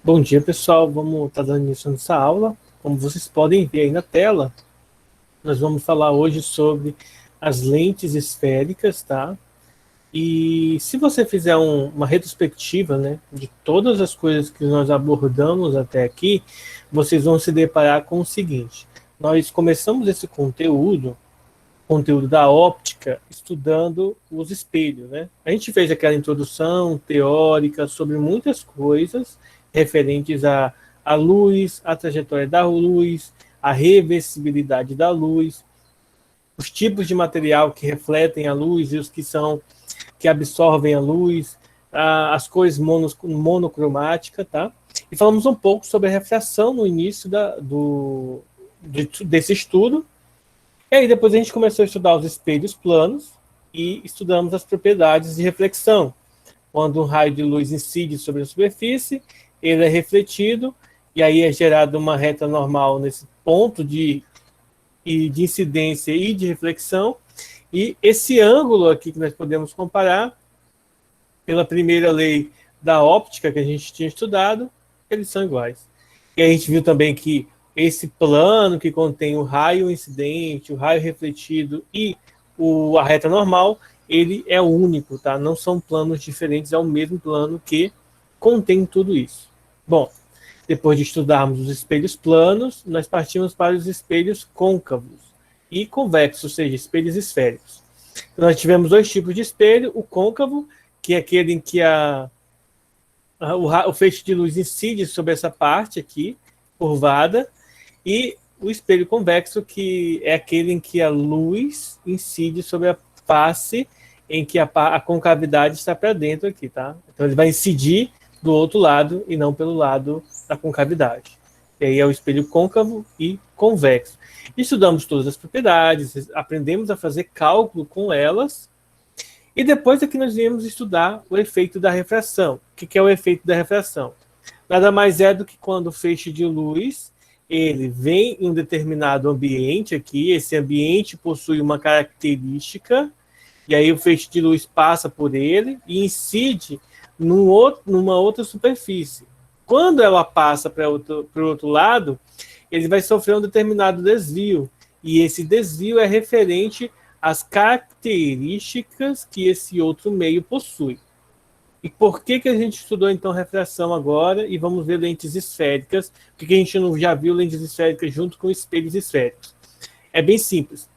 Bom dia, pessoal. Vamos estar dando início nessa aula. Como vocês podem ver aí na tela, nós vamos falar hoje sobre as lentes esféricas, tá? E se você fizer uma retrospectiva, né, de todas as coisas que nós abordamos até aqui, vocês vão se deparar com o seguinte: nós começamos esse conteúdo da óptica, estudando os espelhos, né? A gente fez aquela introdução teórica sobre muitas coisas referentes à luz, à trajetória da luz, à reversibilidade da luz, os tipos de material que refletem a luz e os que absorvem a luz, as cores monocromáticas, tá? E falamos um pouco sobre a refração no início desse estudo. E aí depois a gente começou a estudar os espelhos planos e estudamos as propriedades de reflexão. Quando um raio de luz incide sobre a superfície, ele é refletido, e aí é gerada uma reta normal nesse ponto de incidência e de reflexão. E esse ângulo aqui que nós podemos comparar, pela primeira lei da óptica que a gente tinha estudado, eles são iguais. E a gente viu também que esse plano que contém o raio incidente, o raio refletido e a reta normal, ele é único, tá? Não são planos diferentes, é o mesmo plano que contém tudo isso. Bom, depois de estudarmos os espelhos planos, nós partimos para os espelhos côncavos e convexos, ou seja, espelhos esféricos. Então, nós tivemos dois tipos de espelho: o côncavo, que é aquele em que o feixe de luz incide sobre essa parte aqui, curvada, e o espelho convexo, que é aquele em que a luz incide sobre a face em que a concavidade está para dentro aqui, tá? Então ele vai incidir do outro lado e não pelo lado da concavidade. E aí é o espelho côncavo e convexo. Estudamos todas as propriedades, aprendemos a fazer cálculo com elas, e depois aqui nós viemos estudar o efeito da refração. O que é o efeito da refração? Nada mais é do que quando o feixe de luz ele vem em um determinado ambiente aqui, esse ambiente possui uma característica, e aí o feixe de luz passa por ele e incide numa outra superfície. Quando ela passa para o outro lado, ele vai sofrer um determinado desvio, e esse desvio é referente às características que esse outro meio possui. E por que a gente estudou, então, refração agora? E vamos ver lentes esféricas. Por que a gente não já viu lentes esféricas junto com espelhos esféricos? É bem simples.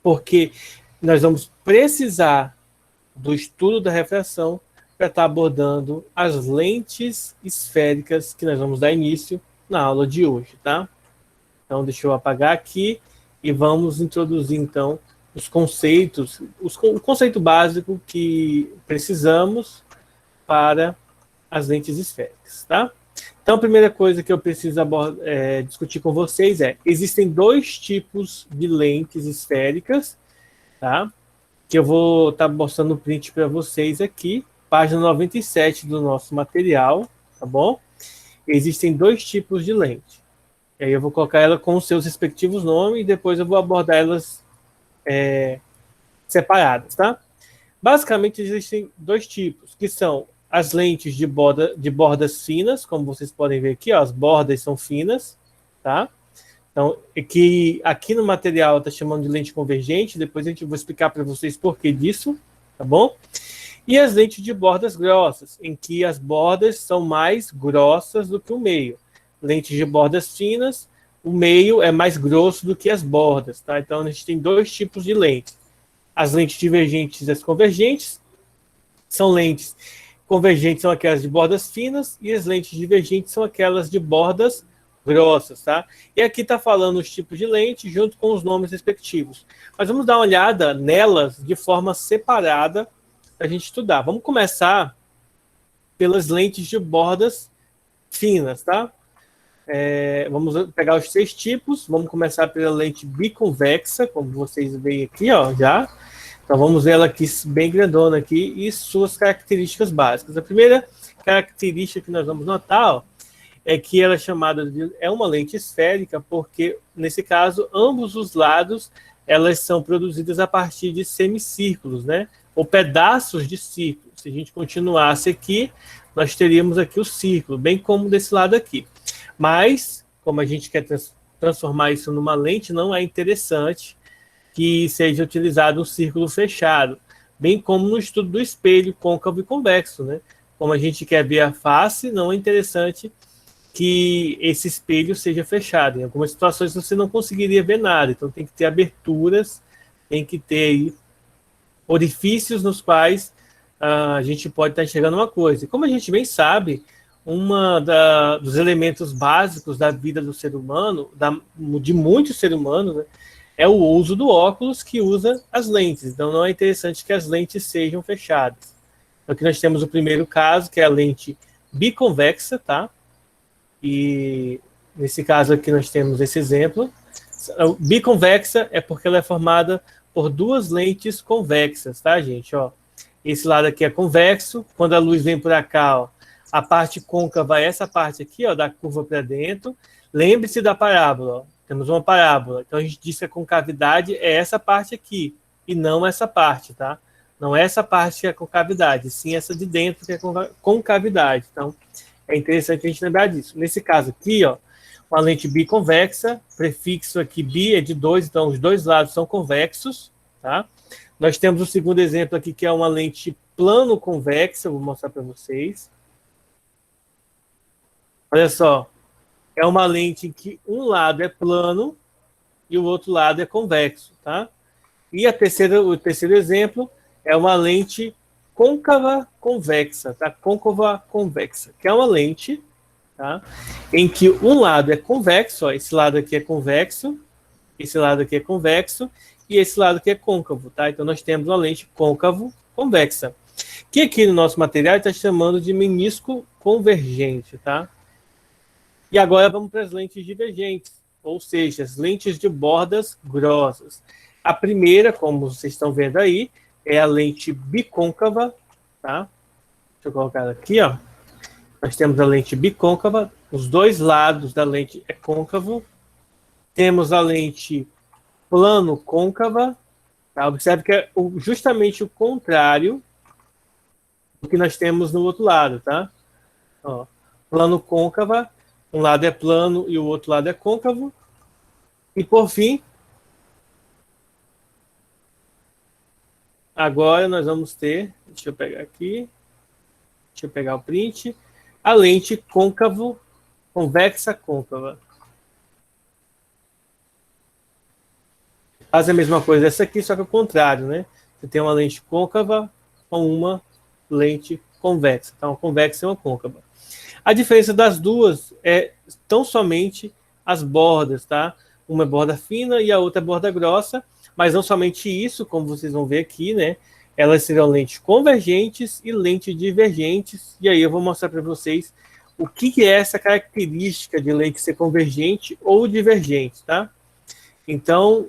Porque nós vamos precisar do estudo da refração para estar abordando as lentes esféricas que nós vamos dar início na aula de hoje, tá? Então, deixa eu apagar aqui e vamos introduzir, então, os conceitos, o conceito básico que precisamos para as lentes esféricas, tá? Então, a primeira coisa que eu preciso discutir com vocês existem dois tipos de lentes esféricas, tá? Que eu vou estar mostrando o print para vocês aqui, página 97 do nosso material, tá bom? Existem dois tipos de lente. E aí eu vou colocar ela com os seus respectivos nomes e depois eu vou abordar elas separadas, tá? Basicamente, existem dois tipos, que são as lentes de bordas finas, como vocês podem ver aqui, ó, as bordas são finas, tá? Então, que aqui no material está chamando de lente convergente, depois a gente vai explicar para vocês por que disso, tá bom? E as lentes de bordas grossas, em que as bordas são mais grossas do que o meio. Lentes de bordas finas, o meio é mais grosso do que as bordas, tá? Então, a gente tem dois tipos de lentes. As lentes divergentes e as convergentes. São lentes convergentes, são aquelas de bordas finas, e as lentes divergentes são aquelas de bordas grossas, tá? E aqui está falando os tipos de lente junto com os nomes respectivos. Mas vamos dar uma olhada nelas de forma separada para a gente estudar. Vamos começar pelas lentes de bordas finas, tá? Vamos pegar os três tipos. Vamos começar pela lente biconvexa, como vocês veem aqui, ó, já. Então vamos ver ela aqui bem grandona aqui e suas características básicas. A primeira característica que nós vamos notar, ó, é que ela é uma lente esférica, porque nesse caso ambos os lados elas são produzidas a partir de semicírculos, né? Ou pedaços de círculos. Se a gente continuasse aqui, nós teríamos aqui o círculo, bem como desse lado aqui. Mas, como a gente quer transformar isso numa lente, não é interessante que seja utilizado um círculo fechado, bem como no estudo do espelho côncavo e convexo, né? Como a gente quer ver a face, não é interessante que esse espelho seja fechado. Em algumas situações você não conseguiria ver nada, então tem que ter aberturas, tem que ter aí orifícios nos quais a gente pode estar enxergando uma coisa. E como a gente bem sabe, dos elementos básicos da vida do ser humano, de muitos seres humanos, né, é o uso do óculos que usa as lentes. Então não é interessante que as lentes sejam fechadas. Então, aqui nós temos o primeiro caso, que é a lente biconvexa, tá? E nesse caso aqui nós temos esse exemplo. Biconvexa é porque ela é formada por duas lentes convexas, tá, gente? Ó, esse lado aqui é convexo. Quando a luz vem por cá, ó, a parte côncava é essa parte aqui, ó, da curva para dentro. Lembre-se da parábola, ó. Temos uma parábola. Então a gente diz que a concavidade é essa parte aqui e não essa parte, tá? Não é essa parte que é a concavidade, sim essa de dentro que é a concavidade. Então é interessante a gente lembrar disso. Nesse caso aqui, ó, uma lente biconvexa, prefixo aqui bi é de 2, então os dois lados são convexos, tá? Nós temos o segundo exemplo aqui, que é uma lente plano-convexa, vou mostrar para vocês. Olha só, é uma lente em que um lado é plano e o outro lado é convexo, tá? E o terceiro exemplo é uma lente côncava convexa, tá? Côncava convexa, que é uma lente, tá? Em que um lado é convexo, ó, esse lado aqui é convexo, esse lado aqui é convexo e esse lado aqui é côncavo, tá? Então nós temos uma lente côncavo convexa, que aqui no nosso material está chamando de menisco convergente, tá? E agora vamos para as lentes divergentes, ou seja, as lentes de bordas grossas. A primeira, como vocês estão vendo aí, é a lente bicôncava, tá? Deixa eu colocar ela aqui, ó. Nós temos a lente bicôncava, os dois lados da lente é côncavo. Temos a lente plano côncava, tá? Observe que é justamente o contrário do que nós temos no outro lado, tá? Ó, plano côncava, um lado é plano e o outro lado é côncavo. E por fim, agora nós vamos ter, deixa eu pegar aqui, deixa eu pegar o print, a lente côncavo, convexa côncava. Faz a mesma coisa essa aqui, só que ao contrário, né? Você tem uma lente côncava com uma lente convexa. Então, uma convexa e uma côncava. A diferença das duas é tão somente as bordas, tá? Uma é borda fina e a outra é borda grossa, mas não somente isso, como vocês vão ver aqui, né? Elas serão lentes convergentes e lentes divergentes, e aí eu vou mostrar para vocês o que é essa característica de lente ser convergente ou divergente, tá? Então,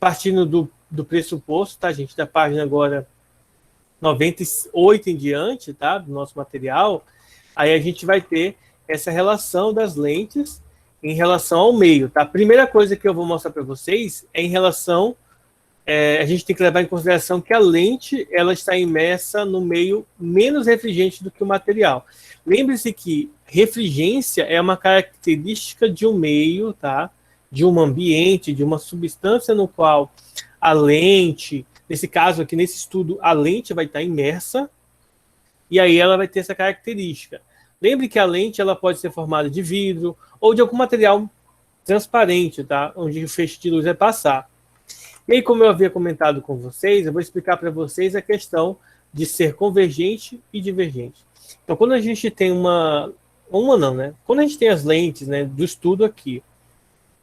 partindo do pressuposto, tá, gente, da página agora 98 em diante, tá, do nosso material, aí a gente vai ter essa relação das lentes em relação ao meio, tá? A primeira coisa que eu vou mostrar para vocês é em relação, a gente tem que levar em consideração que a lente, ela está imersa no meio menos refringente do que o material. Lembre-se que refringência é uma característica de um meio, tá? De um ambiente, de uma substância no qual a lente, nesse caso aqui, nesse estudo, a lente vai estar imersa, e aí ela vai ter essa característica. Lembre que a lente ela pode ser formada de vidro ou de algum material transparente, tá? Onde o feixe de luz vai passar. E aí, como eu havia comentado com vocês, eu vou explicar para vocês a questão de ser convergente e divergente. Então, quando a gente tem quando a gente tem as lentes, né, do estudo aqui,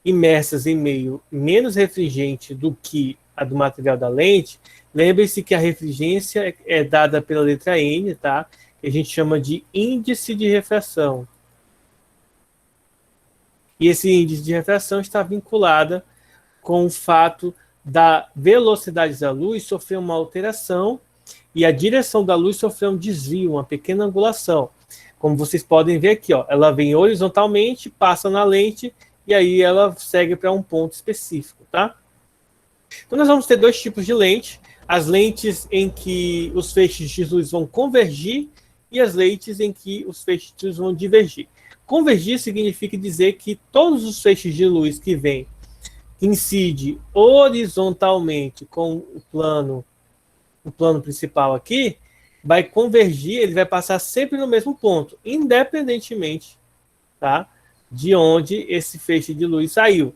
imersas em meio menos refringente do que a do material da lente, lembre-se que a refringência é dada pela letra N, tá? Que a gente chama de índice de refração. E esse índice de refração está vinculada com o fato da velocidade da luz sofrer uma alteração e a direção da luz sofrer um desvio, uma pequena angulação. Como vocês podem ver aqui, ó, ela vem horizontalmente, passa na lente e aí ela segue para um ponto específico, tá? Então nós vamos ter dois tipos de lente. as lentes em que os feixes de luz vão convergir e as lentes em que os feixes de luz vão divergir. Convergir significa dizer que todos os feixes de luz que vêm, que incidem horizontalmente com o plano principal aqui, vai convergir, ele vai passar sempre no mesmo ponto, independentemente, tá, de onde esse feixe de luz saiu.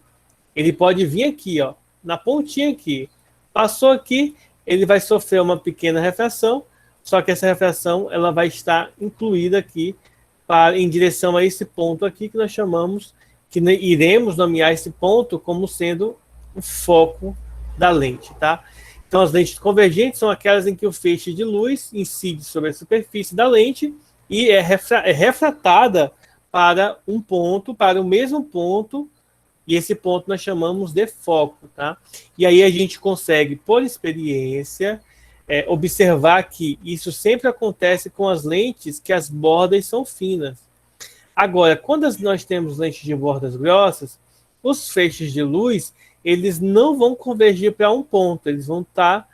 Ele pode vir aqui, ó, na pontinha aqui. Passou aqui, ele vai sofrer uma pequena refração, só que essa refração ela vai estar incluída aqui em direção a esse ponto aqui que nós chamamos, que iremos nomear esse ponto como sendo o foco da lente, tá? Então, as lentes convergentes são aquelas em que o feixe de luz incide sobre a superfície da lente e é refratada para um ponto, para o mesmo ponto, e esse ponto nós chamamos de foco, tá? E aí a gente consegue, por experiência, observar que isso sempre acontece com as lentes que as bordas são finas. Agora, quando nós temos lentes de bordas grossas, os feixes de luz, eles não vão convergir para um ponto, eles vão estar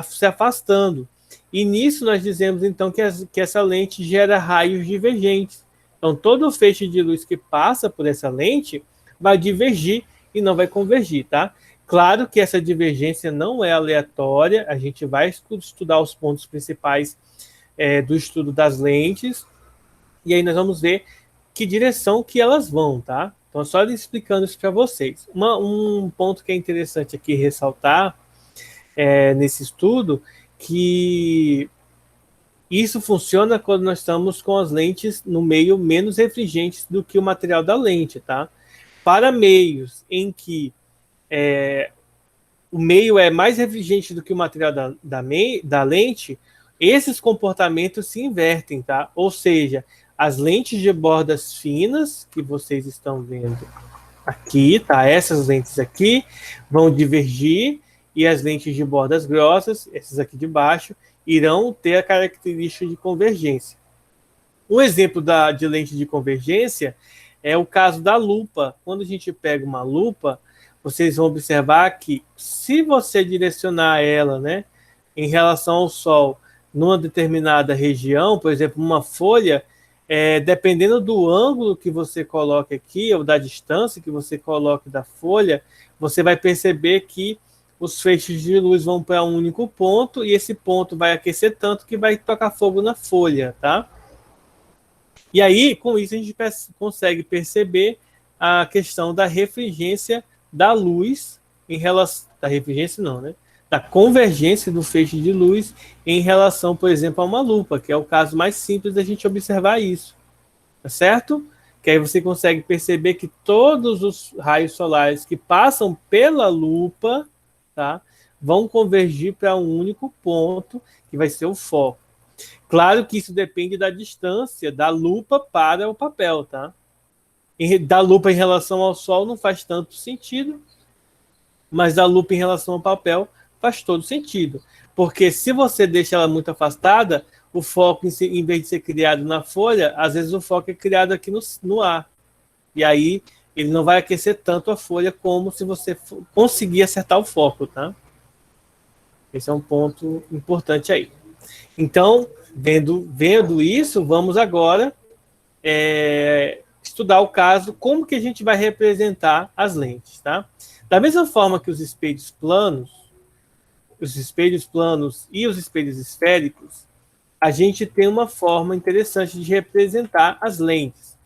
se afastando. E nisso nós dizemos, então, que essa lente gera raios divergentes. Então, todo o feixe de luz que passa por essa lente vai divergir e não vai convergir, tá? Claro que essa divergência não é aleatória, a gente vai estudar os pontos principais do estudo das lentes, e aí nós vamos ver que direção que elas vão, tá? Então, só explicando isso para vocês. Um ponto que é interessante aqui ressaltar nesse estudo, que isso funciona quando nós estamos com as lentes no meio menos refringentes do que o material da lente, tá? Para meios em que o meio é mais refringente do que o material da lente, esses comportamentos se invertem, tá? Ou seja, as lentes de bordas finas, que vocês estão vendo aqui, tá? Essas lentes aqui vão divergir e as lentes de bordas grossas, essas aqui de baixo, irão ter a característica de convergência. Um exemplo de lente de convergência é o caso da lupa. Quando a gente pega uma lupa, vocês vão observar que se você direcionar ela, né, em relação ao Sol, numa determinada região, por exemplo, uma folha, dependendo do ângulo que você coloque aqui, ou da distância que você coloque da folha, você vai perceber que os feixes de luz vão para um único ponto, e esse ponto vai aquecer tanto que vai tocar fogo na folha, tá? E aí, com isso, a gente consegue perceber a questão da refringência da luz em relação... Da refringência não, né? Da convergência do feixe de luz em relação, por exemplo, a uma lupa, que é o caso mais simples da gente observar isso, tá certo? Que aí você consegue perceber que todos os raios solares que passam pela lupa, tá, vão convergir para um único ponto, que vai ser o foco. Claro que isso depende da distância da lupa para o papel, tá? Da lupa em relação ao Sol não faz tanto sentido, mas da lupa em relação ao papel faz todo sentido. Porque se você deixa ela muito afastada, o foco, em vez de ser criado na folha, às vezes o foco é criado aqui no ar. E aí ele não vai aquecer tanto a folha como se você conseguir acertar o foco, tá? Esse é um ponto importante aí. Então, vendo isso, vamos agora estudar o caso, como que a gente vai representar as lentes, tá? Da mesma forma que os espelhos planos e os espelhos esféricos, a gente tem uma forma interessante de representar as lentes,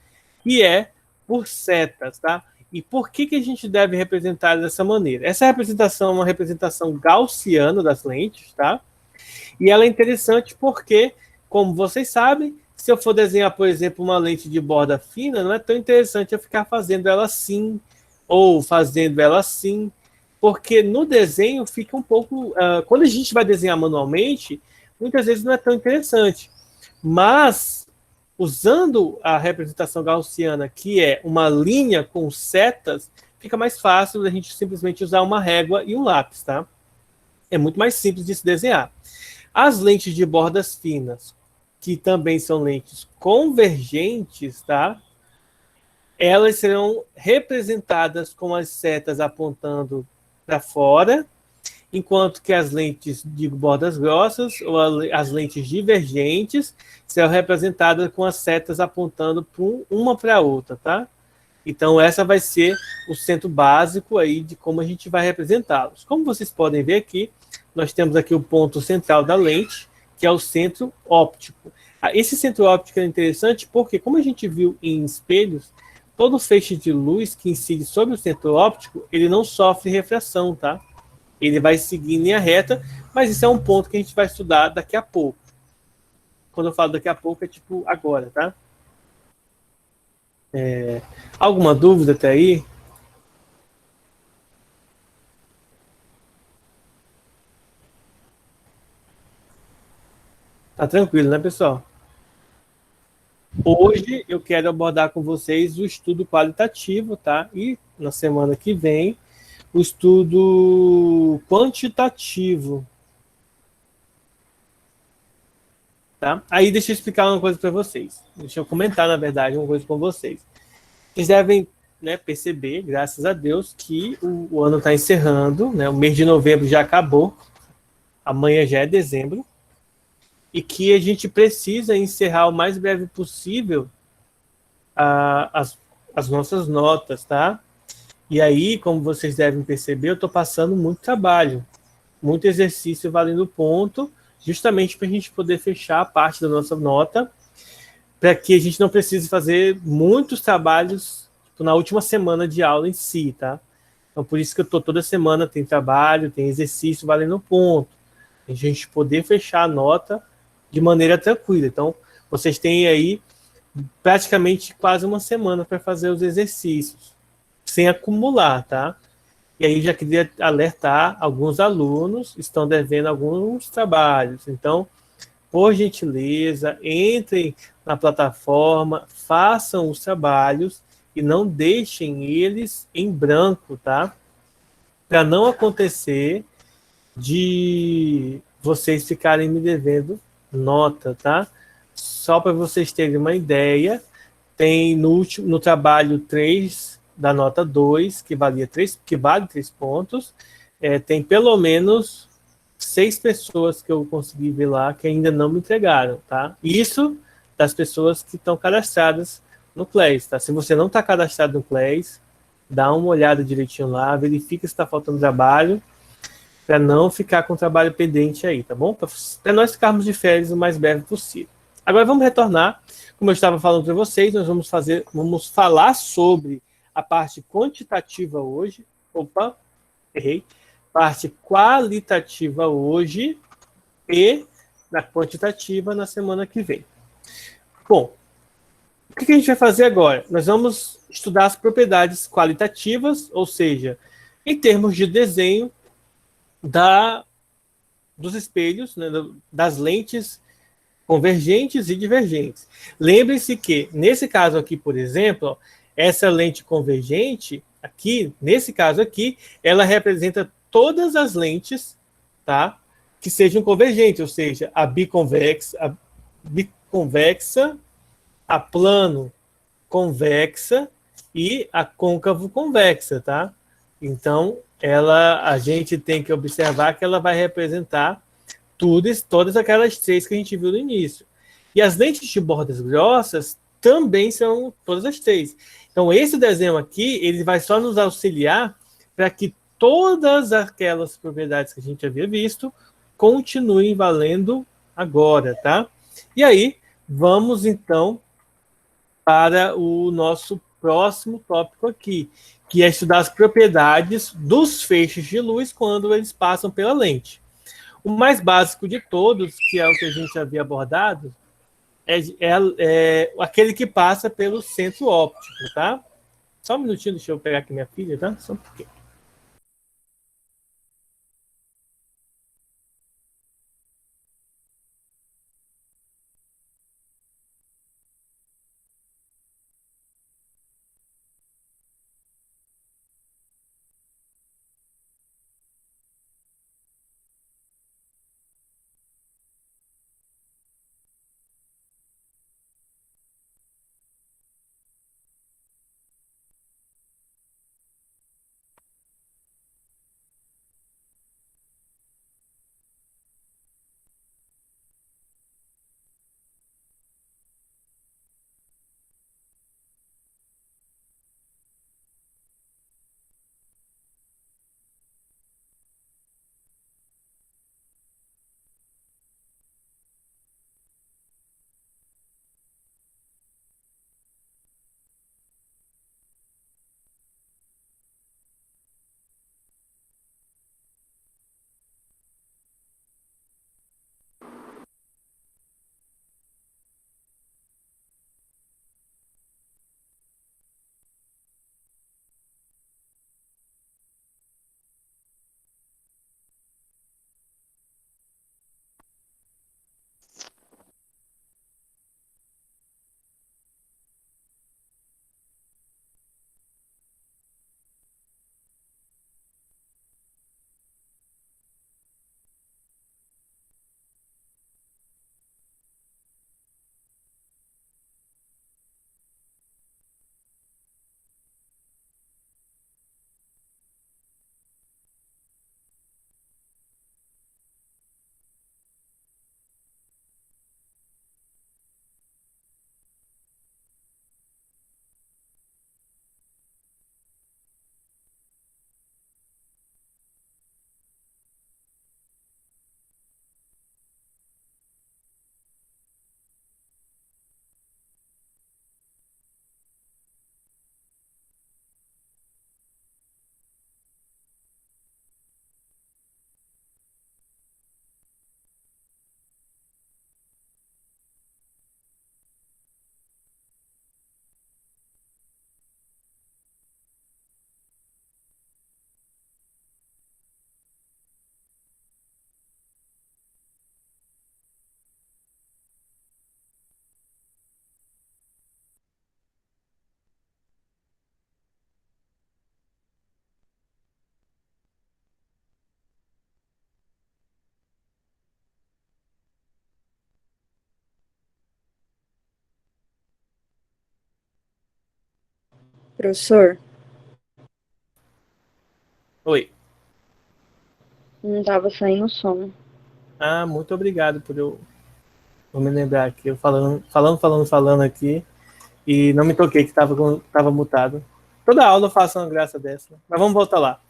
que é por setas, tá? E por que a gente deve representar dessa maneira? Essa representação é uma representação gaussiana das lentes, tá? E ela é interessante porque, como vocês sabem, se eu for desenhar, por exemplo, uma lente de borda fina, não é tão interessante eu ficar fazendo ela assim, ou fazendo ela assim, porque no desenho fica um pouco... quando a gente vai desenhar manualmente, muitas vezes não é tão interessante. Mas, usando a representação gaussiana, que é uma linha com setas, fica mais fácil a gente simplesmente usar uma régua e um lápis, tá? É muito mais simples de se desenhar. As lentes de bordas finas, que também são lentes convergentes, tá? Elas serão representadas com as setas apontando para fora enquanto que as lentes de bordas grossas ou as lentes divergentes serão representadas com as setas apontando uma para a outra, tá? Então, essa vai ser o centro básico aí de como a gente vai representá-los. Como vocês podem ver aqui, nós temos aqui o ponto central da lente, que é o centro óptico. Esse centro óptico é interessante porque, como a gente viu em espelhos, todo feixe de luz que incide sobre o centro óptico, ele não sofre refração, tá? Ele vai seguir em linha reta, mas isso é um ponto que a gente vai estudar daqui a pouco. Quando eu falo daqui a pouco, é tipo agora, tá? Alguma dúvida até aí? Tá tranquilo, né, pessoal? Hoje eu quero abordar com vocês o estudo qualitativo, tá? E na semana que vem, o estudo quantitativo, tá? Aí deixa eu explicar uma coisa para vocês. Deixa eu comentar, na verdade, uma coisa com vocês. Vocês devem, né, perceber, graças a Deus, que o ano está encerrando, né? O mês de novembro já acabou, amanhã já é dezembro, e que a gente precisa encerrar o mais breve possível as, as nossas notas, tá? E aí, como vocês devem perceber, eu estou passando muito trabalho, muito exercício valendo ponto, justamente para a gente poder fechar a parte da nossa nota, para que a gente não precise fazer muitos trabalhos tipo, na última semana de aula em si, tá? Então, por isso que eu estou toda semana, tem trabalho, tem exercício valendo ponto, a gente poder fechar a nota de maneira tranquila. Então, vocês têm aí praticamente quase uma semana para fazer os exercícios, sem acumular, tá? E aí já queria alertar, alguns alunos estão devendo alguns trabalhos. Então, por gentileza, entrem na plataforma, façam os trabalhos e não deixem eles em branco, tá? Para não acontecer de vocês ficarem me devendo nota, tá? Só para vocês terem uma ideia, tem no trabalho 3 da nota 2 que vale 3 pontos, tem pelo menos 6 pessoas que eu consegui ver lá que ainda não me entregaram, tá? Isso das pessoas que estão cadastradas no CLES, tá? Se você não está cadastrado no CLES, dá uma olhada direitinho lá, verifica se está faltando trabalho, para não ficar com o trabalho pendente aí, tá bom? Para nós ficarmos de férias o mais breve possível. Agora vamos retornar, como eu estava falando para vocês, nós vamos falar sobre a parte quantitativa hoje. Opa, errei. Parte qualitativa hoje e na quantitativa na semana que vem. Bom, o que a gente vai fazer agora? Nós vamos estudar as propriedades qualitativas, ou seja, em termos de desenho da dos espelhos, né, das lentes convergentes e divergentes. Lembre-se que, nesse caso aqui, por exemplo, essa lente convergente, aqui, nesse caso aqui, ela representa todas as lentes, tá, que sejam convergentes, ou seja, a biconvexa, a plano convexa e a côncavo convexa, tá? Então, a gente tem que observar que ela vai representar todas aquelas três que a gente viu no início. E as lentes de bordas grossas também são todas as três. Então, esse desenho aqui, ele vai só nos auxiliar para que todas aquelas propriedades que a gente havia visto continuem valendo agora, tá? E aí, vamos então para o nosso próximo tópico aqui, que é estudar as propriedades dos feixes de luz quando eles passam pela lente. O mais básico de todos, que é o que a gente havia abordado, é aquele que passa pelo centro óptico, tá? Só um minutinho, deixa eu pegar aqui minha filha, tá? Só um pouquinho. Professor, Oi. não estava saindo som. Ah, muito obrigado por me lembrar aqui. Eu falando aqui e não me toquei que estava mutado. Toda aula eu faço uma graça dessa. Mas vamos voltar lá.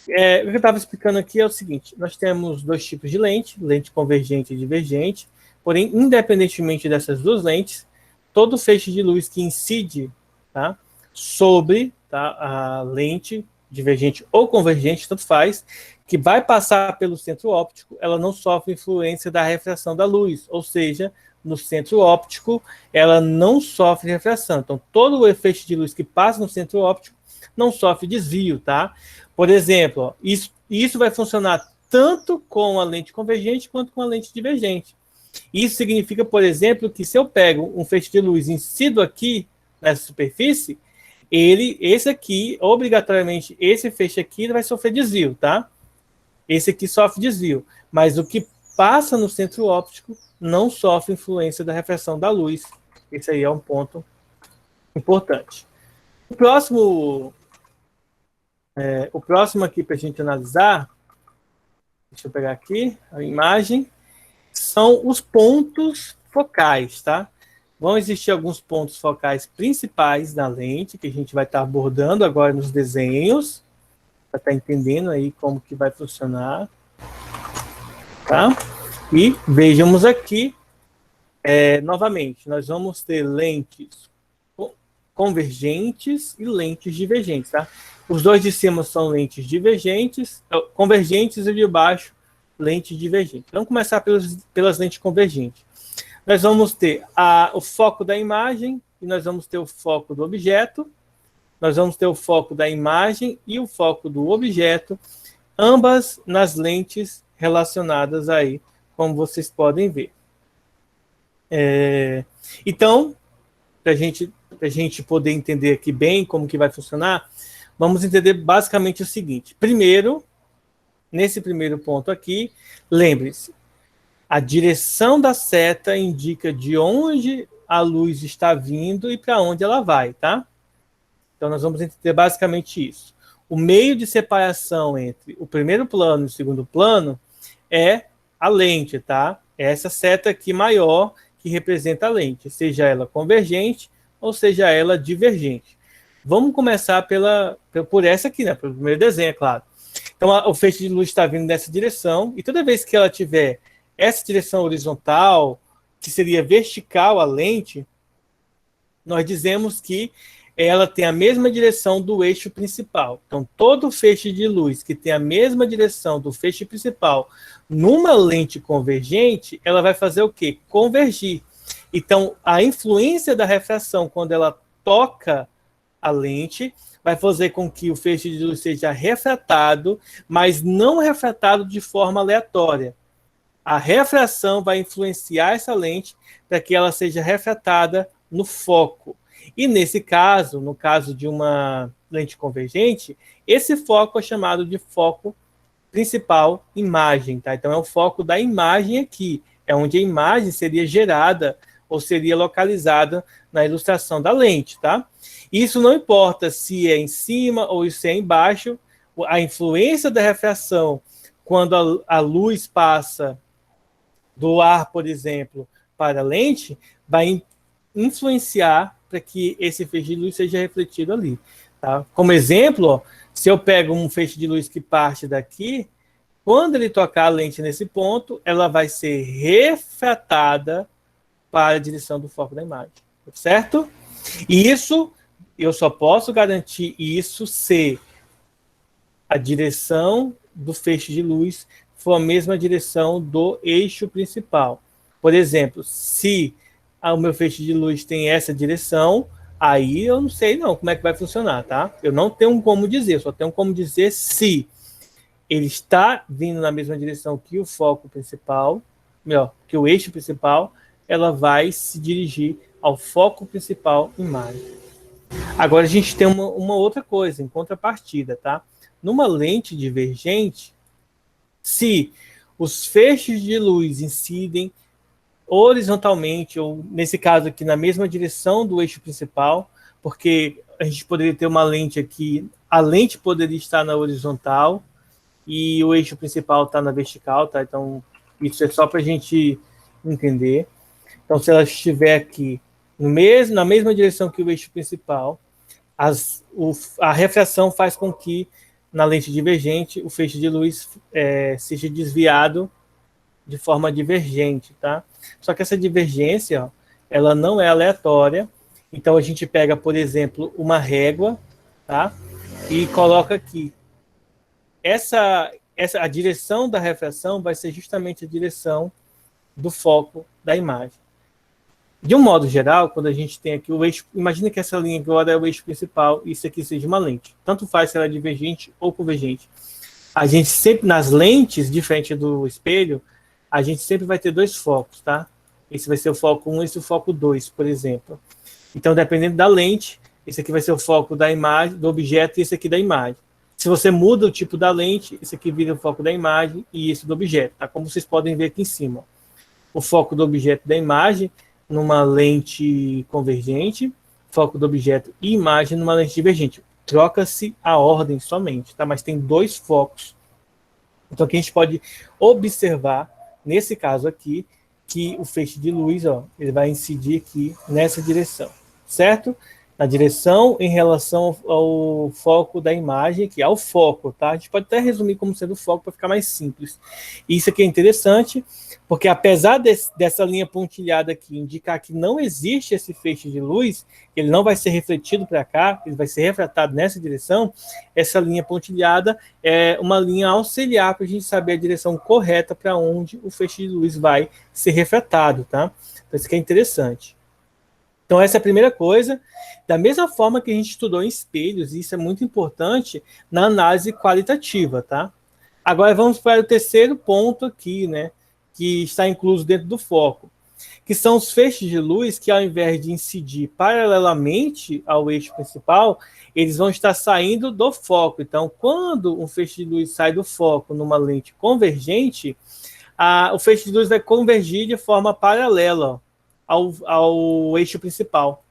O que eu estava explicando aqui é o seguinte: nós temos dois tipos de lente, lente convergente e divergente. Porém, independentemente dessas duas lentes, todo feixe de luz que incide, tá, sobre, tá, a lente divergente ou convergente, tanto faz, que vai passar pelo centro óptico, ela não sofre influência da refração da luz, ou seja, no centro óptico, ela não sofre refração. Então, todo o feixe de luz que passa no centro óptico não sofre desvio, tá? Por exemplo, ó, isso vai funcionar tanto com a lente convergente quanto com a lente divergente. Isso significa, por exemplo, que se eu pego um feixe de luz e incido aqui nessa superfície, esse aqui, obrigatoriamente, esse feixe aqui ele vai sofrer desvio, tá? Esse aqui sofre desvio, mas o que passa no centro óptico não sofre influência da refração da luz. Esse aí é um ponto importante. O próximo aqui para a gente analisar, deixa eu pegar aqui a imagem, são os pontos focais, tá? Vão existir alguns pontos focais principais da lente, que a gente vai estar abordando agora nos desenhos, para estar entendendo aí como que vai funcionar, tá? E vejamos aqui, novamente, nós vamos ter lentes convergentes e lentes divergentes, tá? Os dois de cima são lentes divergentes, convergentes, e de baixo, lentes divergentes. Vamos começar pelas lentes convergentes. Nós vamos ter o foco da imagem e nós vamos ter o foco do objeto. Nós vamos ter o foco da imagem e o foco do objeto, ambas nas lentes relacionadas aí, como vocês podem ver. Então, para a gente poder entender aqui bem como que vai funcionar, vamos entender basicamente o seguinte. Primeiro, nesse primeiro ponto aqui, lembre-se, a direção da seta indica de onde a luz está vindo e para onde ela vai, tá? Então, nós vamos entender basicamente isso. O meio de separação entre o primeiro plano e o segundo plano é a lente, tá? É essa seta aqui maior que representa a lente, seja ela convergente ou seja ela divergente. Vamos começar por essa aqui, né? Pelo primeiro desenho, é claro. Então, o feixe de luz está vindo nessa direção, e toda vez que ela tiver essa direção horizontal, que seria vertical a lente, nós dizemos que ela tem a mesma direção do eixo principal. Então, todo feixe de luz que tem a mesma direção do feixe principal numa lente convergente, ela vai fazer o quê? Convergir. Então, a influência da refração, quando ela toca a lente, vai fazer com que o feixe de luz seja refratado, mas não refratado de forma aleatória. A refração vai influenciar essa lente para que ela seja refratada no foco. E nesse caso, no caso de uma lente convergente, esse foco é chamado de foco principal imagem, tá? Então é o foco da imagem aqui, é onde a imagem seria gerada ou seria localizada na ilustração da lente, tá? Isso não importa se é em cima ou se é embaixo, a influência da refração quando a luz passa do ar, por exemplo, para a lente, vai influenciar para que esse feixe de luz seja refletido ali. Tá? Como exemplo, ó, se eu pego um feixe de luz que parte daqui, quando ele tocar a lente nesse ponto, ela vai ser refratada para a direção do foco da imagem. Certo? E isso, eu só posso garantir isso se a direção do feixe de luz for a mesma direção do eixo principal. Por exemplo, se o meu feixe de luz tem essa direção, aí eu não sei não como é que vai funcionar, tá? Eu não tenho como dizer, só tenho como dizer se ele está vindo na mesma direção que o foco principal, melhor, que o eixo principal, ela vai se dirigir ao foco principal imagem. Agora a gente tem uma outra coisa, em contrapartida, tá? Numa lente divergente, se os feixes de luz incidem horizontalmente, ou nesse caso aqui na mesma direção do eixo principal, porque a gente poderia ter uma lente aqui, a lente poderia estar na horizontal e o eixo principal está na vertical, tá? Então, isso é só para a gente entender. Então, se ela estiver aqui na mesma direção que o eixo principal, a refração faz com que, na lente divergente, o feixe de luz seja desviado de forma divergente, tá? Só que essa divergência, ó, ela não é aleatória. Então, a gente pega, por exemplo, uma régua, tá? E coloca aqui. A direção da refração vai ser justamente a direção do foco da imagem. De um modo geral, quando a gente tem aqui o eixo, imagina que essa linha agora é o eixo principal e isso aqui seja uma lente. Tanto faz se ela é divergente ou convergente. A gente sempre, nas lentes, diferente do espelho, a gente sempre vai ter dois focos, tá? Esse vai ser o foco 1 e esse é o foco 2, por exemplo. Então, dependendo da lente, esse aqui vai ser o foco da imagem, do objeto, e esse aqui da imagem. Se você muda o tipo da lente, esse aqui vira o foco da imagem e esse do objeto, tá? Como vocês podem ver aqui em cima. O foco do objeto da imagem numa lente convergente, foco do objeto e imagem numa lente divergente. Troca-se a ordem somente, tá? Mas tem dois focos. Então, aqui a gente pode observar, nesse caso aqui, que o feixe de luz, ó, ele vai incidir aqui nessa direção, certo? Na direção em relação ao foco da imagem, que é o foco, tá? A gente pode até resumir como sendo o foco para ficar mais simples. E isso aqui é interessante, porque apesar dessa linha pontilhada aqui indicar que não existe esse feixe de luz, ele não vai ser refletido para cá, ele vai ser refratado nessa direção, essa linha pontilhada é uma linha auxiliar para a gente saber a direção correta para onde o feixe de luz vai ser refratado, tá? Então isso aqui é interessante. Então, essa é a primeira coisa. Da mesma forma que a gente estudou em espelhos, e isso é muito importante na análise qualitativa, tá? Agora, vamos para o terceiro ponto aqui, né? Que está incluso dentro do foco, que são os feixes de luz que, ao invés de incidir paralelamente ao eixo principal, eles vão estar saindo do foco. Então, quando um feixe de luz sai do foco numa lente convergente, o feixe de luz vai convergir de forma paralela, ó, ao eixo principal,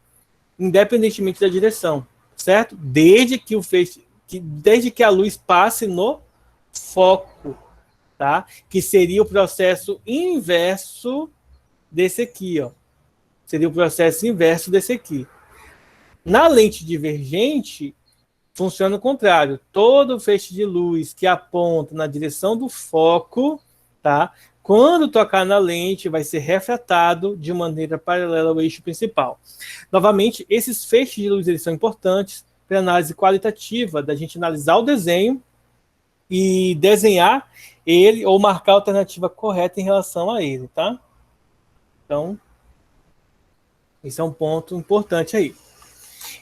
independentemente da direção, certo? Desde que a luz passe no foco, tá? Que seria o processo inverso desse aqui, ó. Seria o processo inverso desse aqui. Na lente divergente, funciona o contrário. Todo feixe de luz que aponta na direção do foco, tá? Quando tocar na lente, vai ser refratado de maneira paralela ao eixo principal. Novamente, esses feixes de luz eles são importantes para análise qualitativa, da gente analisar o desenho e desenhar ele ou marcar a alternativa correta em relação a ele, tá? Então, esse é um ponto importante aí.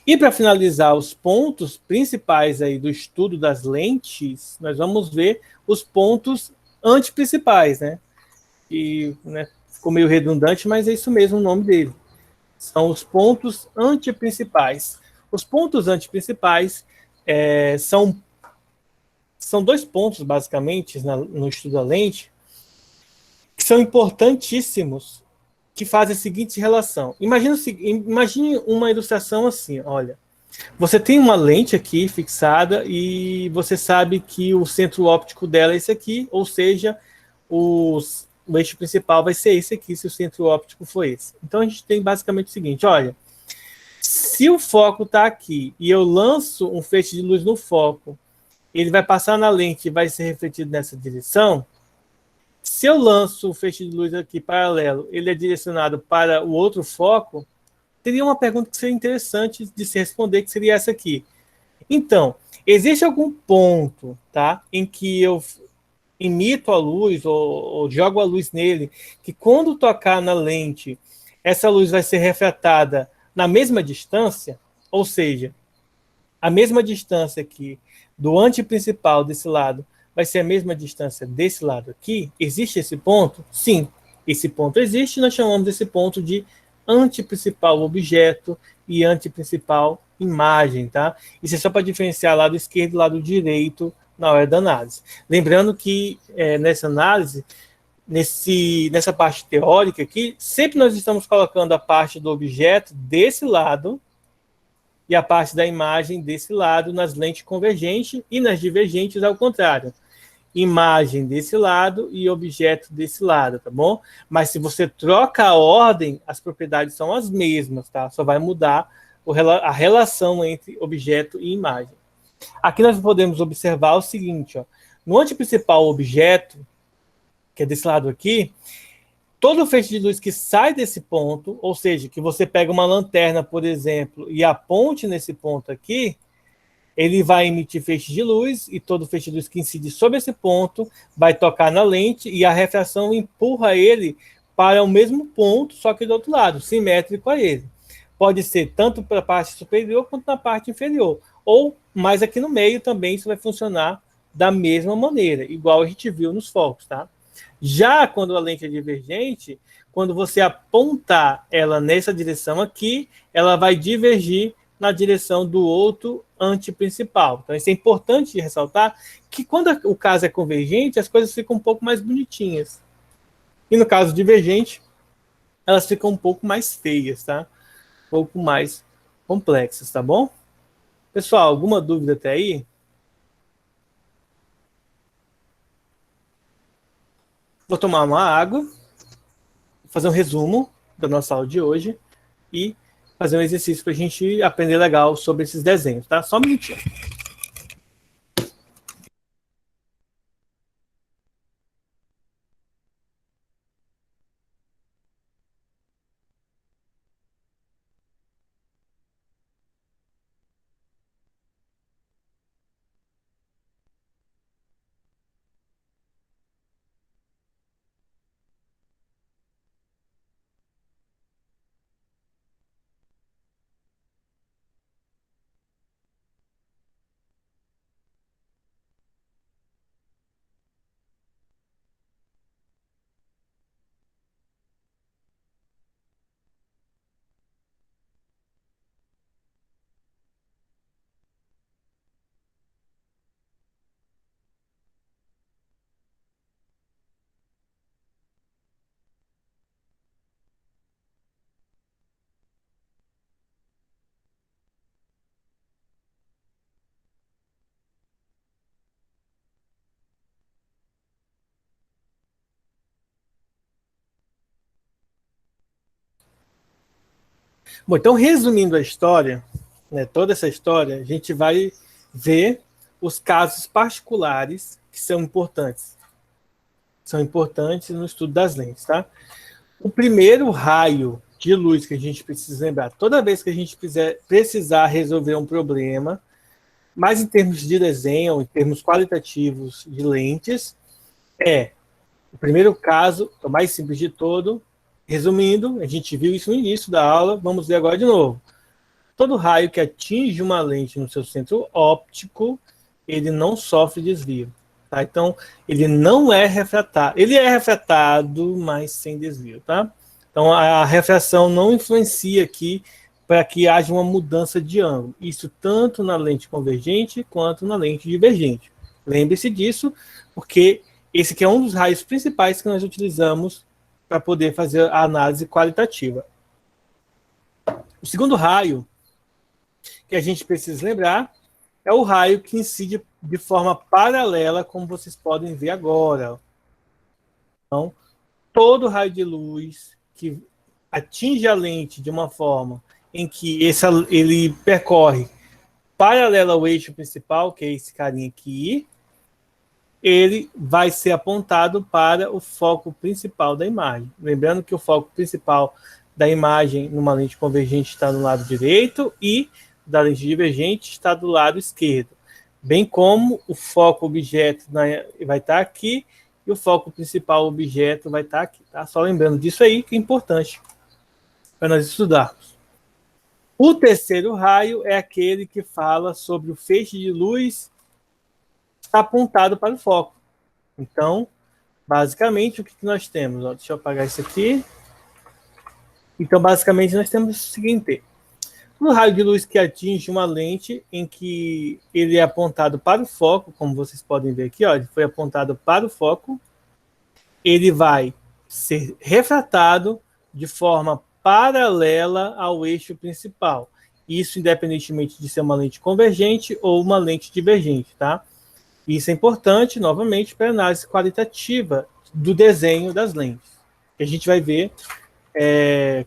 E para finalizar os pontos principais aí do estudo das lentes, nós vamos ver os pontos antiprincipais, né? E, né, ficou meio redundante, mas é isso mesmo o nome dele. São os pontos antiprincipais. Os pontos antiprincipais são dois pontos, basicamente, no estudo da lente, que são importantíssimos, que fazem a seguinte relação. Imagine uma ilustração assim, olha. Você tem uma lente aqui fixada e você sabe que o centro óptico dela é esse aqui, ou seja, o eixo principal vai ser esse aqui, se o centro óptico for esse. Então, a gente tem basicamente o seguinte, olha, se o foco está aqui e eu lanço um feixe de luz no foco, ele vai passar na lente e vai ser refletido nessa direção. Se eu lanço um feixe de luz aqui paralelo, ele é direcionado para o outro foco, teria uma pergunta que seria interessante de se responder, que seria essa aqui. Então, existe algum ponto, tá, em que eu emito a luz ou jogo a luz nele, que quando tocar na lente, essa luz vai ser refratada na mesma distância, ou seja, a mesma distância aqui do antiprincipal desse lado vai ser a mesma distância desse lado aqui? Existe esse ponto? Sim, esse ponto existe, nós chamamos esse ponto de antiprincipal objeto e antiprincipal imagem, tá? Isso é só para diferenciar lado esquerdo e lado direito na hora da análise. Lembrando que nessa análise, nessa parte teórica aqui, sempre nós estamos colocando a parte do objeto desse lado e a parte da imagem desse lado nas lentes convergentes e nas divergentes ao contrário. Imagem desse lado e objeto desse lado, tá bom? Mas se você troca a ordem, as propriedades são as mesmas, tá? Só vai mudar a relação entre objeto e imagem. Aqui nós podemos observar o seguinte, ó. No anteprincipal objeto, que é desse lado aqui, todo feixe de luz que sai desse ponto, ou seja, que você pega uma lanterna, por exemplo, e aponte nesse ponto aqui, ele vai emitir feixe de luz, e todo feixe de luz que incide sobre esse ponto vai tocar na lente, e a refração empurra ele para o mesmo ponto, só que do outro lado, simétrico a ele. Pode ser tanto para a parte superior quanto na parte inferior. Ou mais aqui no meio também isso vai funcionar da mesma maneira, igual a gente viu nos focos, tá? Já quando a lente é divergente, quando você apontar ela nessa direção aqui, ela vai divergir na direção do outro antiprincipal. Então, isso é importante ressaltar que quando o caso é convergente, as coisas ficam um pouco mais bonitinhas. E no caso divergente, elas ficam um pouco mais feias, tá? Um pouco mais complexas, tá bom? Pessoal, alguma dúvida até aí? Vou tomar uma água, fazer um resumo da nossa aula de hoje e fazer um exercício para a gente aprender legal sobre esses desenhos, tá? Só um minutinho. Bom, então, resumindo a história, né, toda essa história, a gente vai ver os casos particulares que são importantes. São importantes no estudo das lentes, tá? O primeiro raio de luz que a gente precisa lembrar, toda vez que a gente precisar resolver um problema, mas em termos de desenho, em termos qualitativos de lentes, é o primeiro caso, o mais simples de todo. Resumindo, a gente viu isso no início da aula, vamos ver agora de novo. Todo raio que atinge uma lente no seu centro óptico, ele não sofre desvio. Tá? Então, ele não é refratado. Ele é refratado, mas sem desvio. Tá? Então, a refração não influencia aqui para que haja uma mudança de ângulo. Isso tanto na lente convergente quanto na lente divergente. Lembre-se disso, porque esse aqui é um dos raios principais que nós utilizamos para poder fazer a análise qualitativa. O segundo raio que a gente precisa lembrar é o raio que incide de forma paralela, como vocês podem ver agora. Então, todo raio de luz que atinge a lente de uma forma em que ele percorre paralela ao eixo principal, que é esse carinha aqui, ele vai ser apontado para o foco principal da imagem. Lembrando que o foco principal da imagem numa lente convergente está no lado direito e da lente divergente está do lado esquerdo. Bem como o foco objeto vai estar aqui e o foco principal objeto vai estar aqui. Tá? Só lembrando disso aí, que é importante para nós estudarmos. O terceiro raio é aquele que fala sobre o feixe de luz está apontado para o foco. Então, basicamente, o que nós temos? Deixa eu apagar isso aqui. Então, basicamente, nós temos o seguinte. No raio de luz que atinge uma lente em que ele é apontado para o foco, como vocês podem ver aqui, ó, ele foi apontado para o foco, ele vai ser refratado de forma paralela ao eixo principal. Isso independentemente de ser uma lente convergente ou uma lente divergente, tá? Isso é importante, novamente, para a análise qualitativa do desenho das lentes, que a gente vai ver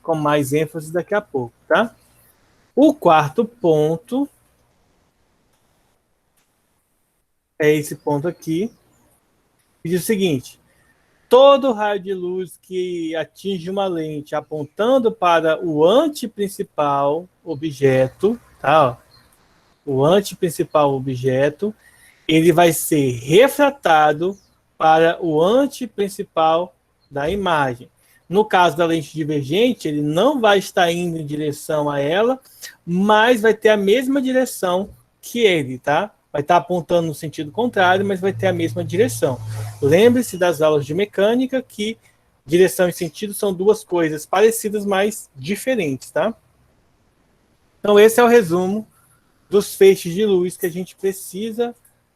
com mais ênfase daqui a pouco, tá? O quarto ponto é esse ponto aqui, que diz o seguinte: todo raio de luz que atinge uma lente apontando para o anteprincipal objeto, tá? Ó, o anteprincipal objeto, ele vai ser refratado para o anteprincipal da imagem. No caso da lente divergente, ele não vai estar indo em direção a ela, mas vai ter a mesma direção que ele, tá? Vai estar apontando no sentido contrário, mas vai ter a mesma direção. Lembre-se das aulas de mecânica que direção e sentido são duas coisas parecidas, mas diferentes, tá? Então esse é o resumo dos feixes de luz que a gente precisa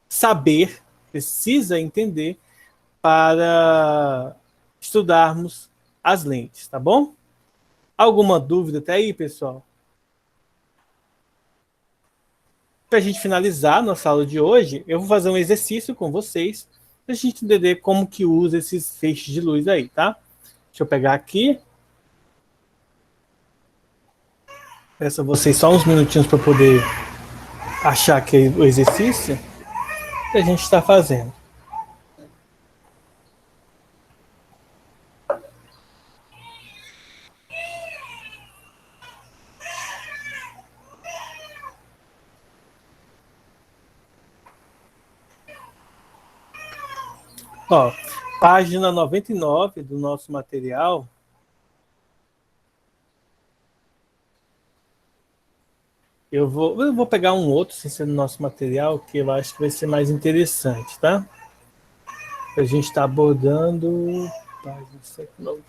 saber, precisa entender para estudarmos as lentes, tá bom? Alguma dúvida até aí, pessoal? Para a gente finalizar nossa aula de hoje, eu vou fazer um exercício com vocês para a gente entender como que usa esses feixes de luz aí, tá? Deixa eu pegar aqui. Peço a vocês só uns minutinhos para poder achar aqui o exercício que a gente está fazendo. Ó, página 99 do nosso material. Eu vou pegar um outro, sem ser do nosso material, que eu acho que vai ser mais interessante, tá? A gente está abordando. Página 109.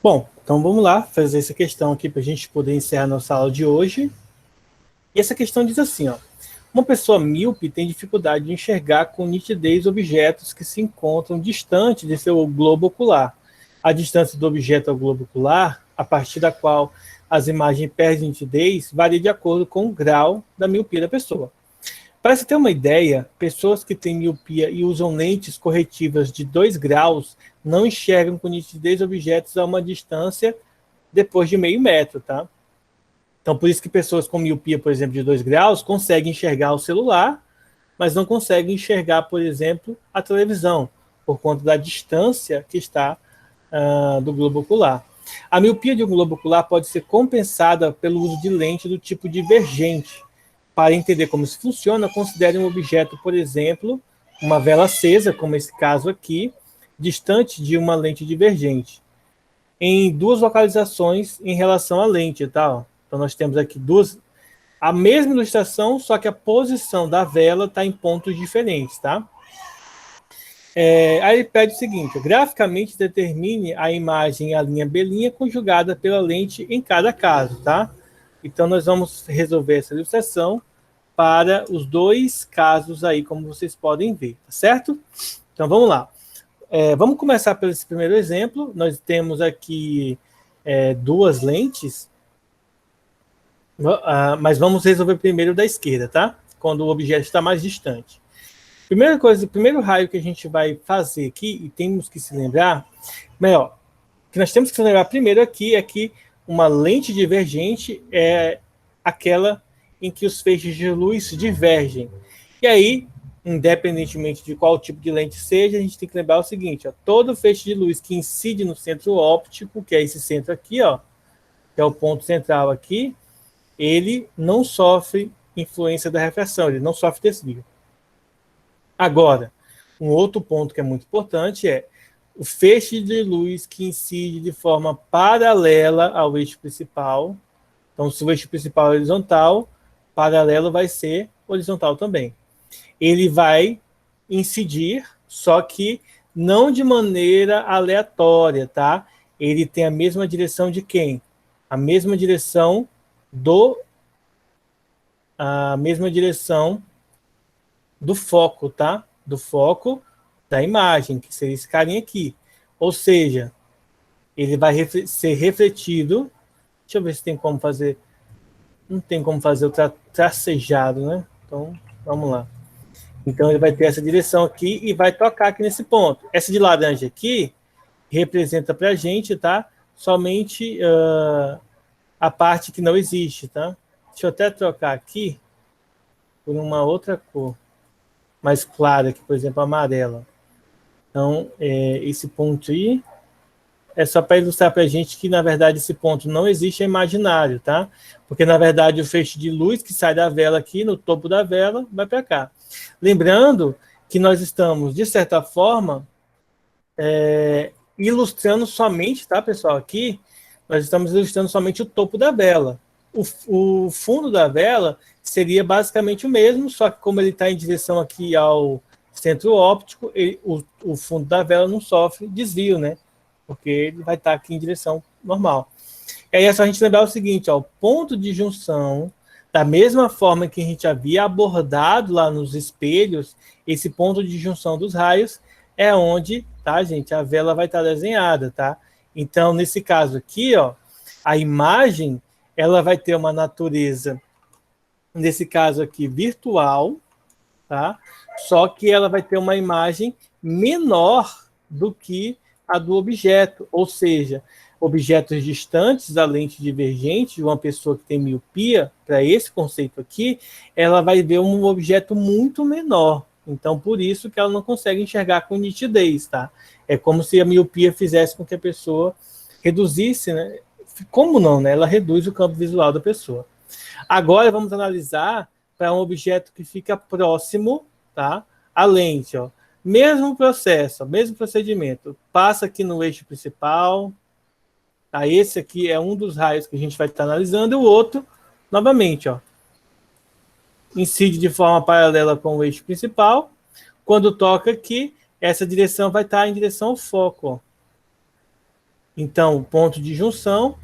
Bom, então vamos lá fazer essa questão aqui para a gente poder encerrar nossa aula de hoje. E essa questão diz assim, ó: uma pessoa míope tem dificuldade de enxergar com nitidez objetos que se encontram distante de seu globo ocular. A distância do objeto ao globo ocular, a partir da qual as imagens perdem nitidez varia de acordo com o grau da miopia da pessoa. Para você ter uma ideia, pessoas que têm miopia e usam lentes corretivas de 2 graus não enxergam com nitidez objetos a uma distância depois de meio metro, tá? Então, por isso que pessoas com miopia, por exemplo, de 2 graus, conseguem enxergar o celular, mas não conseguem enxergar, por exemplo, a televisão, por conta da distância que está do globo ocular. A miopia de um globo ocular pode ser compensada pelo uso de lente do tipo divergente. Para entender como isso funciona, considere um objeto, por exemplo, uma vela acesa, como esse caso aqui, distante de uma lente divergente, em 2 localizações em relação à lente, tá? Então nós temos aqui a mesma ilustração, só que a posição da vela está em pontos diferentes, tá? Aí ele pede o seguinte: graficamente determine a imagem e a linha B' conjugada pela lente em cada caso, tá? Então nós vamos resolver essa ilustração para os 2 casos aí, como vocês podem ver, tá certo? Então vamos lá. Vamos começar pelo esse primeiro exemplo. Nós temos aqui 2 lentes, mas vamos resolver primeiro da esquerda, tá? Quando o objeto está mais distante. Primeira coisa, o primeiro raio que a gente vai fazer aqui, e temos que se lembrar, o que nós temos que se lembrar primeiro aqui é que uma lente divergente é aquela em que os feixes de luz divergem. E aí, independentemente de qual tipo de lente seja, a gente tem que lembrar o seguinte: todo feixe de luz que incide no centro óptico, que é esse centro aqui, que é o ponto central aqui, ele não sofre influência da refração, ele não sofre desvio. Agora, um outro ponto que é muito importante é o feixe de luz que incide de forma paralela ao eixo principal. Então, se o eixo principal é horizontal, paralelo vai ser horizontal também. Ele vai incidir, só que não de maneira aleatória, tá? Ele tem a mesma direção de quem? A mesma direção do foco, tá? Do foco da imagem, que seria esse carinha aqui. Ou seja, ele vai ser refletido. Deixa eu ver se tem como fazer. Não tem como fazer o tracejado, né? Então, vamos lá. Então, ele vai ter essa direção aqui e vai tocar aqui nesse ponto. Essa de laranja aqui representa para a gente, tá? Somente a parte que não existe, tá? Deixa eu até trocar aqui por uma outra cor mais clara, aqui, por exemplo, amarela. Então, esse ponto aí é só para ilustrar para a gente que, na verdade, esse ponto não existe, é imaginário, tá? Porque, na verdade, o feixe de luz que sai da vela aqui, no topo da vela, vai para cá. Lembrando que nós estamos, de certa forma, ilustrando somente, tá, pessoal? Aqui, nós estamos ilustrando somente o topo da vela. O fundo da vela seria basicamente o mesmo, só que como ele está em direção aqui ao centro óptico, o fundo da vela não sofre desvio, né? Porque ele vai estar aqui em direção normal. E aí é só a gente lembrar o seguinte, o ponto de junção, da mesma forma que a gente havia abordado lá nos espelhos, esse ponto de junção dos raios é onde, tá, gente, a vela vai estar desenhada, tá? Então, nesse caso aqui, a imagem, ela vai ter uma natureza, nesse caso aqui, virtual, tá? Só que ela vai ter uma imagem menor do que a do objeto, ou seja, objetos distantes da lente divergente de uma pessoa que tem miopia, para esse conceito aqui, ela vai ver um objeto muito menor. Então, por isso que ela não consegue enxergar com nitidez, tá? É como se a miopia fizesse com que a pessoa reduzisse, né? Como não, né? Ela reduz o campo visual da pessoa. Agora, vamos analisar para um objeto que fica próximo, tá? A lente, mesmo processo, mesmo procedimento. Passa aqui no eixo principal. Tá? Esse aqui é um dos raios que a gente vai estar analisando. E o outro, novamente, incide de forma paralela com o eixo principal. Quando toca aqui, essa direção vai estar em direção ao foco. Então, o ponto de junção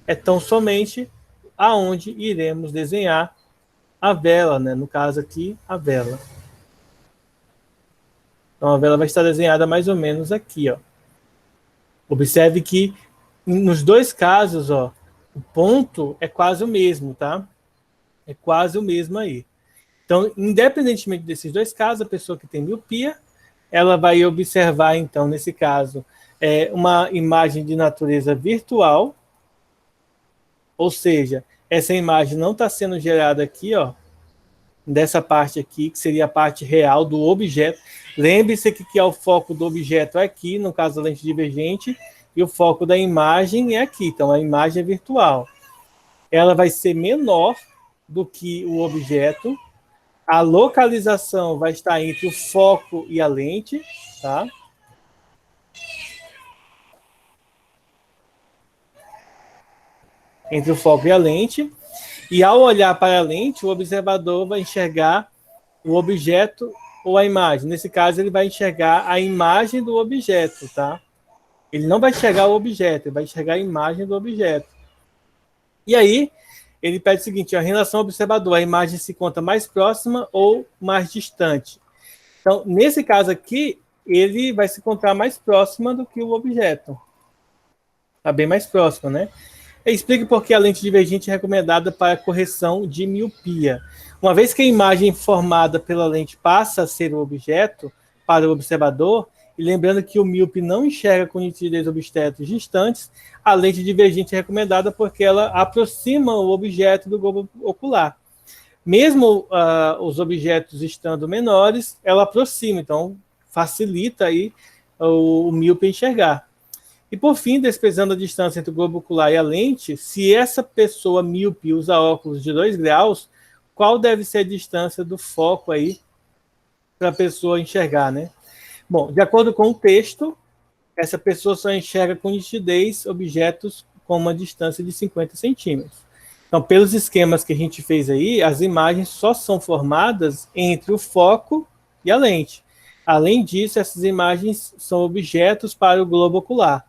é tão somente aonde iremos desenhar a vela, né? No caso aqui, a vela. Então, a vela vai estar desenhada mais ou menos aqui, Observe que nos 2 casos, O ponto é quase o mesmo, tá? É quase o mesmo aí. Então, independentemente desses dois casos, a pessoa que tem miopia, ela vai observar, então, nesse caso, uma imagem de natureza virtual, ou seja, essa imagem não está sendo gerada aqui, ó, dessa parte aqui, que seria a parte real do objeto. Lembre-se que é o foco do objeto é aqui, no caso da lente divergente, e o foco da imagem é aqui. Então, a imagem é virtual. Ela vai ser menor do que o objeto. A localização vai estar entre o foco e a lente, tá? Entre o foco e a lente. E ao olhar para a lente, o observador vai enxergar o objeto ou a imagem. Nesse caso, ele vai enxergar a imagem do objeto, tá? Ele não vai enxergar o objeto, ele vai enxergar a imagem do objeto. E aí, ele pede o seguinte, a relação ao observador, a imagem se conta mais próxima ou mais distante. Então, nesse caso aqui, ele vai se encontrar mais próxima do que o objeto. Está bem mais próxima, né? Explique por que a lente divergente é recomendada para correção de miopia. Uma vez que a imagem formada pela lente passa a ser o objeto para o observador, e lembrando que o míope não enxerga com nitidez objetos distantes, a lente divergente é recomendada porque ela aproxima o objeto do globo ocular. Mesmo os objetos estando menores, ela aproxima, então facilita aí o míope enxergar. E por fim, desprezando a distância entre o globo ocular e a lente, se essa pessoa míope usa óculos de 2 graus, qual deve ser a distância do foco aí para a pessoa enxergar, né? Bom, de acordo com o texto, essa pessoa só enxerga com nitidez objetos com uma distância de 50 centímetros. Então, pelos esquemas que a gente fez aí, as imagens só são formadas entre o foco e a lente. Além disso, essas imagens são objetos para o globo ocular.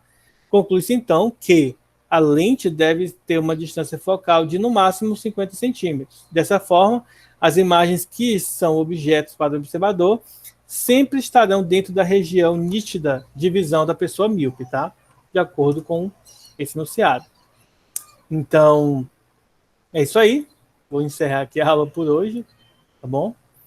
Conclui-se, então, que a lente deve ter uma distância focal de, no máximo, 50 centímetros. Dessa forma, as imagens que são objetos para o observador sempre estarão dentro da região nítida de visão da pessoa míope, tá? De acordo com esse enunciado. Então, é isso aí. Vou encerrar aqui a aula por hoje, tá bom?